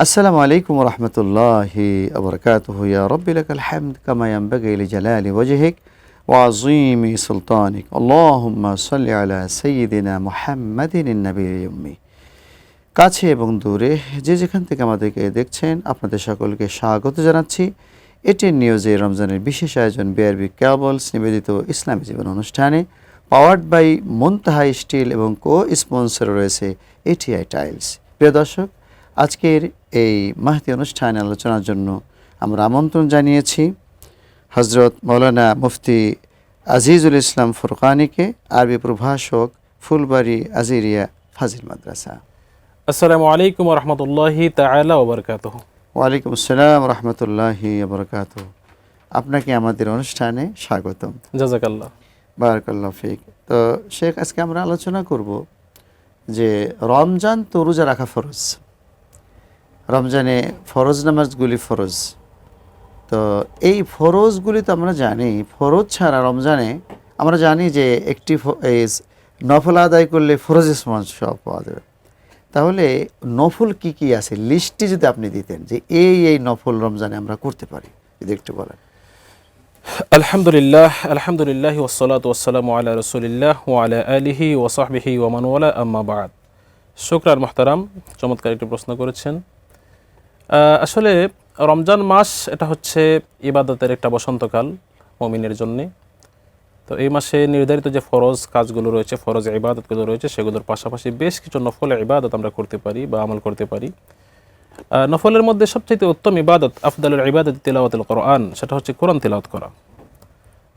আসসালামু আলাইকুম ওয়া রাহমাতুল্লাহি ওয়া বারাকাতুহু ইয়া রাব্বি লাকাল হামদ কামা ইয়ানবাগি লিজালালি ওয়াজহিক ওয়া আযীমি সুলতানিক আল্লাহুম্মা সাল্লি আলা সাইয়্যিদিনা মুহাম্মাদিন নবিয়্যিল উম্মি। কাছে এবং দূরে যে যেখান থেকে আমাদেরকে দেখছেন আপনাদের সকলকে স্বাগত জানাচ্ছি এটিএন নিউজে রমজানের বিশেষ আয়োজন বিআরবি কেবলস নিবেদিত ইসলামী জীবন অনুষ্ঠানে পাওয়ার্ড বাই মুনতাহা স্টিল এবং স্পন্সর রয়েছে এটিআই টাইলস। প্রিয় দর্শক, আজকের এই মাহতি অনুষ্ঠানে আলোচনার জন্য আমরা আমন্ত্রণ জানিয়েছি হজরত মৌলানা মুফতি আজিজুল ইসলাম ফুরকানিকে, আরবি প্রভাষক, ফুলবাড়ি আজিরিয়া ফাজিল মাদ্রাসা। আসসালামু আলাইকুম ওয়া রাহমাতুল্লাহি তাআলা ওয়া বারাকাতুহু। ওয়ালাইকুম আসসালাম ওয়া রাহমাতুল্লাহি ওয়া বারাকাতুহু। আপনাকে আমাদের অনুষ্ঠানে স্বাগতম। জাযাকাল্লাহ। বারাকাল্লাহু ফিক। তো শেখ, আজকে আমরা আলোচনা করব যে রমজান তো রোজা রাখা ফরজ, রমজানে ফরজ নামাজগুলি ফরজ। তো এই ফরজগুলি তো আমরা জানি, ফরজ ছাড়া রমজানে আমরা জানি যে একটি নফল আদায় করলে ফরজের সমান সব পাওয়া যাবে। তাহলে নফল কি কি আছে লিস্টটি যদি আপনি দিতেন যে এই নফল রমজানে আমরা করতে পারি, যদি একটু বলেন। আলহামদুলিল্লাহ ওয়াসসালাতু ওয়াসসালামু আলা রাসূলিল্লাহ ওয়া আলা আলিহি ওয়া সাহবিহি ওয়া মান ওয়ালা, আম্মা বা'দ। শুকরান মুহতারাম, চমৎকার একটি প্রশ্ন করেছেন। আসলে রমজান মাস এটা হচ্ছে ইবাদতের একটা বসন্তকাল মুমিনের জন্যে। তো এই মাসে নির্ধারিত যে ফরজ কাজগুলো রয়েছে, ফরজ ইবাদতগুলো রয়েছে, সেগুলোর পাশাপাশি বেশ কিছু নফল ইবাদত আমরা করতে পারি বা আমল করতে পারি। নফলের মধ্যে সবচেয়ে উত্তম ইবাদত, আফদালুল ইবাদত তিলাওয়াতুল কোরআন, সেটা হচ্ছে কোরআন তিলাওয়াত করা।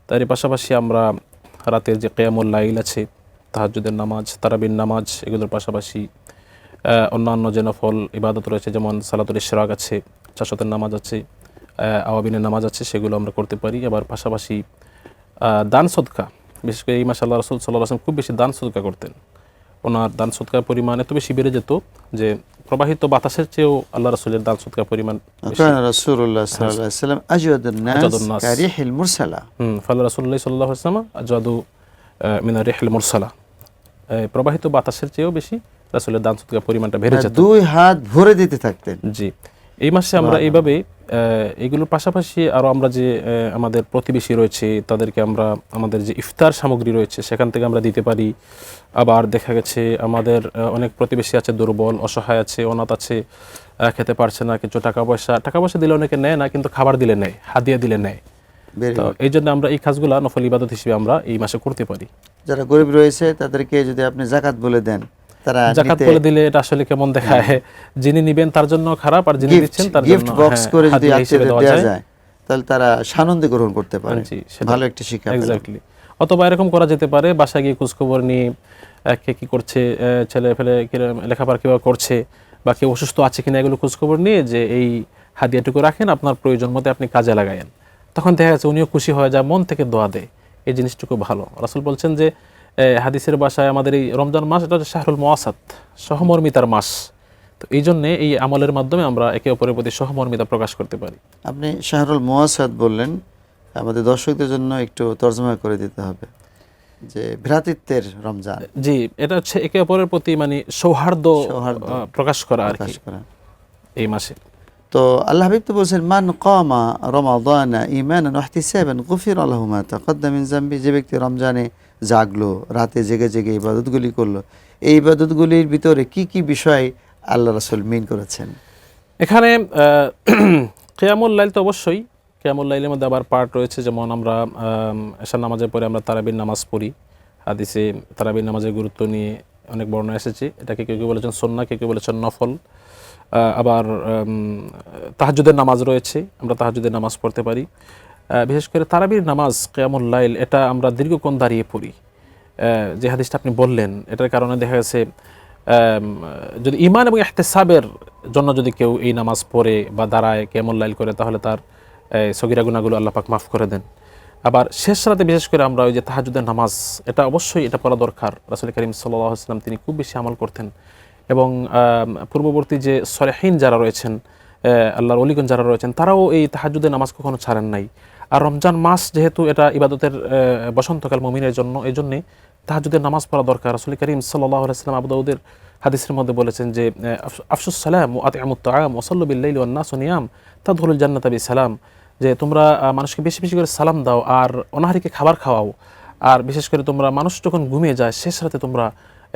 তারই পাশাপাশি আমরা রাতের যে কিয়ামুল লাইল আছে, তাহাজ্জুদের নামাজ, তারাবির নামাজ, এগুলোর পাশাপাশি অন্যান্য যে নফল ইবাদত রয়েছে, যেমন সালাতুল ইশরাক আছে, চাশতের নামাজ আছে, আওয়াবিনের নামাজ আছে, সেগুলো আমরা করতে পারি। আবার পাশাপাশি দান সদকা, বিশেষ করে এই মাসে আল্লাহ রাসূল সাল্লাল্লাহু আলাইহি ওয়াসাল্লাম খুব বেশি দান সদকা করতেন। ওনার দান সদকার পরিমাণ এত বেশি বেড়ে যেত যে প্রবাহিত বাতাসের চেয়েও আল্লাহ রাসূলের দান সদকার পরিমাণ বেশি। রাসূলুল্লাহ সাল্লাল্লাহু আলাইহি ওয়াসাল্লাম আজওয়াদুন নাস কারিহিল মুরসালা। ফালা রাসূলুল্লাহ সাল্লাল্লাহু আলাইহি ওয়াসাল্লাম আজওয়াদু মিনার রিহিল মুরসালা। প্রবাহিত বাতাসের চেয়েও বেশি রাসূলের দান সদকার পরিমাণটা বেড়ে যেত, দুই হাত ভরে দিতে থাকতেন। জি, এই মাসে আমরা এইভাবে এগুলোর পাশাপাশি আরও আমরা যে আমাদের প্রতিবেশী রয়েছে তাদেরকে আমরা আমাদের যে ইফতার সামগ্রী রয়েছে সেখান থেকে আমরা দিতে পারি। আবার দেখা গেছে আমাদের অনেক প্রতিবেশী আছে, দুর্বল, অসহায় আছে, অনাথ আছে, খেতে পারছে না, কিছু টাকা পয়সা দিলে অনেকে নেয় না, কিন্তু খাবার দিলে নেয়, হাদিয়া দিলে নেয়। তো এই জন্য আমরা এই কাজগুলো নফল ইবাদত হিসেবে আমরা এই মাসে করতে পারি। যারা গরিব রয়েছে তাদেরকে যদি আপনি যাকাত বলে দেন, তারা যাকাত বলে দিলে এটা আসলে কেমন দেখায়, যিনি নিবেন তার জন্য খারাপ, আর যিনি দিচ্ছেন তার জন্য গিফট বক্স করে যদি আত্মীয়দের দেওয়া যায় তাহলে তারা সানন্দে গ্রহণ করতে পারে। ভালো একটা শিক্ষা। এক্স্যাক্টলি। অথবা এরকম করা যেতে পারে, বাসায় গিয়ে খোঁজখবর নিয়ে কে কী করছে, ছেলে ফেলে লেখাপড়া কীভাবে করছে, বা কেউ অসুস্থ আছে কিনা, এগুলো খোঁজখবর নিয়ে যে এই হাদিয়াটুকু রাখেন, আপনার প্রয়োজন মতো আপনি কাজে লাগায়েন। তখন দেখা যাচ্ছে উনিও খুশি হয়ে যায়, মন থেকে দোয়া দেয়। এই জিনিসটুকু ভালো। রাসূল বলছেন যে হাদিসের ভাষায় আমাদের এই রমজান মাস এটা হচ্ছে শাহরুল মুওয়াসাত, সহমর্মিতার মাস। তো এই জন্যে এই আমলের মাধ্যমে আমরা একে অপরের প্রতি সহমর্মিতা প্রকাশ করতে পারি। আপনি শাহরুল মুওয়াসাত বললেন, আমাদের দর্শকদের জন্য একটু তর্জমা করে দিতে হবে যে ভ্রাতৃত্বের রমজান। জি, এটা হচ্ছে একে অপরের প্রতি মানে সৌহার্দ্য প্রকাশ করা আর কি এই মাসে। তো আল্লাহ হাবিব তো বলছেন, মান কামা রমাদানা ঈমানান ওয়া ইহতিসাবান গুফিরা লাহু মা তাকাদ্দামা মিন যামবি। যে ব্যক্তি রমজানে জাগলো, রাতে জেগে জেগে ইবাদতগুলি করলো, এই ইবাদতগুলির ভিতরে কি কি বিষয় আল্লাহ রাসূল মিন করেছেন? এখানে কিয়ামুল লাইল তো অবশ্যই, কিয়ামুল লাইলের মধ্যে আবার পার্ট রয়েছে, যেমন আমরা এশার নামাজের পরে আমরা তারাবির নামাজ পড়ি। হাদিসে তারাবির নামাজের গুরুত্ব নিয়ে অনেক বর্ণনা এসেছে। এটাকে কেউ কেউ বলেছেন সুন্নাহ, কেউ কেউ বলেছেন নফল। আবার তাহাজ্জুদের নামাজ রয়েছে, আমরা তাহাজ্জুদের নামাজ পড়তে পারি। বিশেষ করে তারাবির নামাজ, কিয়ামুল লাইল, এটা আমরা দীর্ঘক্ষণ দাঁড়িয়ে পড়ি। যে হাদিসটা আপনি বললেন, এটার কারণে দেখা গেছে যদি ঈমান এবং ইহতিসাবের জন্য যদি কেউ এই নামাজ পড়ে বা দাঁড়ায়, কিয়ামুল লাইল করে, তাহলে তার সগীরা গুনাহগুলো আল্লাহ পাক মাফ করে দেন। আবার শেষ রাতে বিশেষ করে আমরা ওই যে তাহাজ্জুদের নামাজ, এটা অবশ্যই এটা পড়া দরকার। রাসূল কারীম সাল্লাল্লাহু আলাইহি ওয়াসাল্লাম তিনি খুব বেশি আমল করতেন। এবং পূর্ববর্তী যে সলেহীন যারা রয়েছেন, আল্লাহর ওলিগণ যারা রয়েছেন, তারাও এই তাহাজ্জুদের নামাজ কখনো ছাড়েন নাই। আর রমজান মাস যেহেতু এটা ইবাদতের বসন্তকাল মুমিনের জন্য, এই জন্যে তাহাজ্জুদের নামাজ পড়া দরকার। রাসূল করিম সাল্লাল্লাহু আলাইহি ওয়াসাল্লাম আবু দাউদের হাদিসের মধ্যে বলেছেন যে আফশুস সালাম ওয়া আতিমুত তাআম ওয়া সাল্লু বিল লাইলি ওয়ান নাসু নিয়াম তাদখুলুল জান্নাতা বিসালাম, যে তোমরা মানুষকে বেশি বেশি করে সালাম দাও আর অনাহারীকে খাবার খাওয়াও, আর বিশেষ করে তোমরা মানুষ যখন ঘুমিয়ে যায় শেষ রাতে তোমরা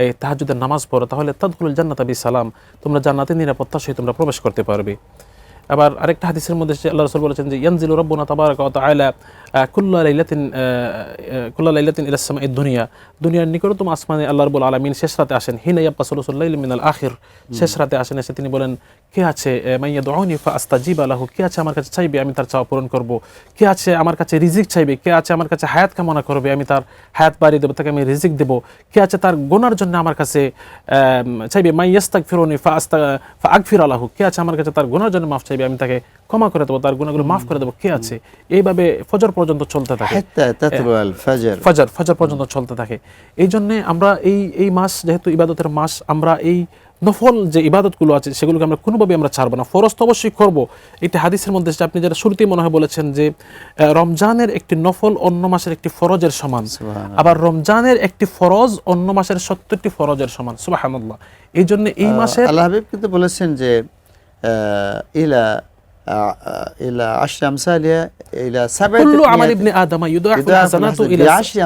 এই তাহাজ্জুদের নামাজ পড়ো, তাহলে তাদখুলুল জান্নাতা বিসালাম, তোমরা জান্নাতে নিরাপত্তার সহিত তোমরা প্রবেশ করতে পারবে। আবার আরেকটা হাদিসের মধ্যে আল্লাহ রাসূল বলেছেন যে ইয়ানজিলু রাব্বুনা তাবারাকা ওয়া তাআলা কুল্লা লাইলাতিন ইলাস সামাইদ দুনিয়া, দুনিয়ার নিকটতম আসমানে আল্লাহ রাব্বুল আলামিন শেষ রাতে আসেন। হিনা ইয়াবকা সুলুসুল লাইল মিনাল আখির, শেষ রাতে আসেন, এসে তিনি বলেন কে আছে মাইয়াদউনি ফাআস্তাজিবা লাহু, কে আছে আমার কাছে চাইবে আমি তার চাওয়া পূরণ করব, কে আছে আমার কাছে রিজিক চাইবে, কে আছে আমার কাছে হায়াত কামনা করবে আমি তার হায়াত বাড়িয়ে দেবো, তাকে আমি রিজিক দেব, কে আছে তার গুনার জন্য আমার কাছে চাইবে মাইয়াস্তাগফিরুনি ফাআগফিরা লাহু, কে আছে আমার কাছে তার গুনার জন্য মাফ চাইবে আমি তাকে ক্ষমা করে দেবো, তার গুনাহগুলো মাফ করে দেবো, কে আছে। এইভাবে ফজর পর্যন্ত চলতে থাকে, ফজর পর্যন্ত চলতে থাকে। এই জন্য আমরা এই মাস যেহেতু ইবাদতের মাস, আমরা এই নফল যে ইবাদতগুলো আছে সেগুলোকে আমরা কোনোভাবে আমরা ছাড়বো না। ফরজ তো অবশ্যই করবো, এটা হাদিসের মধ্যে আপনি যেটা শুরুতেই মনে হয় বলেছেন যে রমজানের একটি নফল অন্য মাসের একটি ফরজের সমান, আবার রমজানের একটি ফরজ অন্য মাসের 70টি ফরজের সমান। সুবহানাল্লাহ। এই জন্য এই মাসে আল্লাহ হাবিব কিন্তু বলেছেন যে ইলা আশরি আমসালিহা ইলা সাবঈ কুল্লু আমাল ইবনে আদম ইউদাফু হাসানাতু ইলা আশরি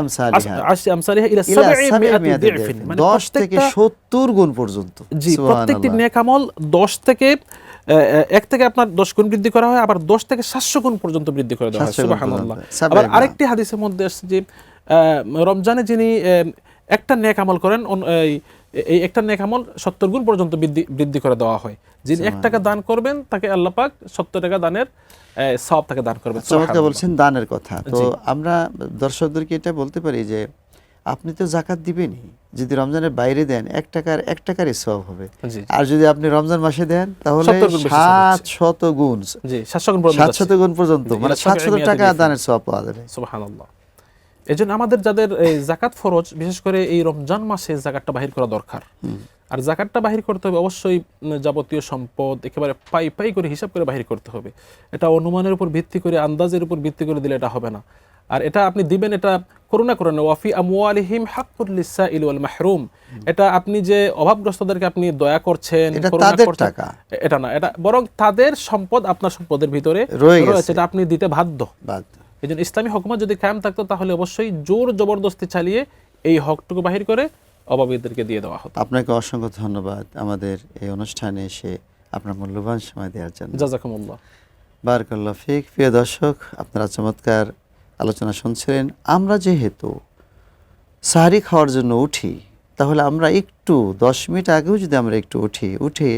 আমসালিহা ইলা 700 দিফিন, মানে 10 থেকে 70 গুণ পর্যন্ত। জি, প্রত্যেকটি নেক আমল 10 থেকে 1 থেকে আপনার 10 গুণ বৃদ্ধি করা হয়, আবার 10 থেকে 700 গুণ পর্যন্ত বৃদ্ধি করে দেওয়া হয়। সুবহানাল্লাহ। আবার আরেকটি হাদিসের মধ্যে আসছে যে রমজানে যিনি একটা নেক আমল করেন, এই একটা নেক আমল 70 গুণ পর্যন্ত বৃদ্ধি করে দেওয়া হয়। যিনি 1 টাকা দান করবেন তাকে আল্লাহ পাক 70 টাকা দানের সওয়াব তাকে দান করবেন। চমৎকার বলছেন দানের কথা। তো আমরা দর্শকদেরকে এটা বলতে পারি যে আপনি তো জাকাত দিবেনই, যদি রমজানের বাইরে দেন 1 টাকারই সওয়াব হবে, আর যদি আপনি রমজান মাসে দেন তাহলে 700 গুণ, জি 700 গুণ পর্যন্ত, মানে 700 টাকা দানের সওয়াব পাওয়া যাবে। সুবহানাল্লাহ। এজন্য আমাদের যাদের যাকাত ফরজ, বিশেষ করে এই রমজান মাসে যাকাতটা বাহির করা দরকার। আর যাকাতটা বাহির করতে হবে অবশ্যই যাবতীয় সম্পদ একেবারে পাই করে হিসাব করে বাহির করতে হবে। এটা অনুমানের উপর ভিত্তি করে, আন্দাজের উপর ভিত্তি করে দিলে এটা হবে না। আর এটা আপনি দিবেন, এটা করুণা করেন, ওয়াফি আমওয়ালিহিম হাক্কুল লিসাইল ওয়াল মাহরুম, এটা আপনি যে অভাবগ্রস্তদেরকে আপনি দয়া করছেন, করুণা করছেন, এটা না, এটা বরং তাদের সম্পদ আপনার সম্পদের ভিতরে রয়েছে, এটা আপনি দিতে বাধ্য। এই জন্য ইসলামী হুকুমত যদি কায়েম থাকতো তাহলে অবশ্যই জোর জবরদস্তি চালিয়ে এই হকটুকু বাহির করে অভাবীদেরকে দিয়ে দেওয়া হতো। আপনাকে অসংখ্য ধন্যবাদ আমাদের এই অনুষ্ঠানে এসে আপনার মূল্যবান সময় দেওয়ার জন্য। জাযাকুমুল্লাহ। বারাকাল্লাহু ফিক। প্রিয় দর্শক, আপনারা চমৎকার আলোচনা শুনছিলেন। আমরা যেহেতু সাহরি খাওয়ার জন্য উঠি, তাহলে আমরা একটু 10 মিনিট আগেও যদি আমরা একটু উঠে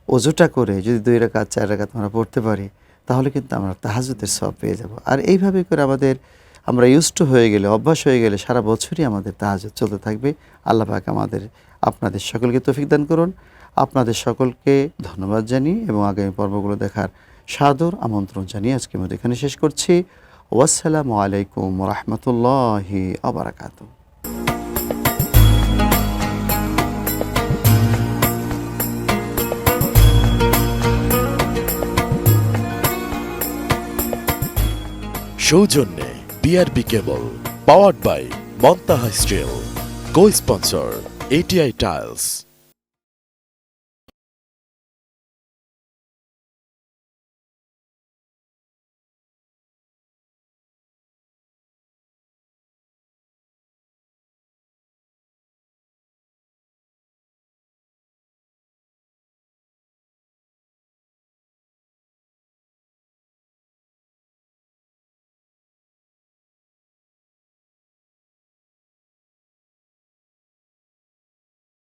ওযুটা করে যদি 2 রাকাত 4 রাকাত আমরা পড়তে পারি, তাহলে কিন্তু আমরা তাহাজ্জুদের সওয়াব পেয়ে যাব। আর এইভাবে করে আমরা ইউজড হয়ে গেলে, অভ্যাস হয়ে গেলে সারা বছরই আমাদের তাহাজ্জুদ চলতে থাকবে। আল্লাহ পাক আপনাদের সকলকে তৌফিক দান করুন। আপনাদের সকলকে ধন্যবাদ জানিয়ে এবং আগামী পর্বগুলো দেখার সাদর আমন্ত্রণ জানিয়ে আজকের মতো এখানে শেষ করছি। ওয়াসসালামু আলাইকুম ওয়া রাহমাতুল্লাহি ওয়া বারাকাতুহু। সৌজন্যে BRB cable, powered by Muntaha steel, co sponsor ATI tiles.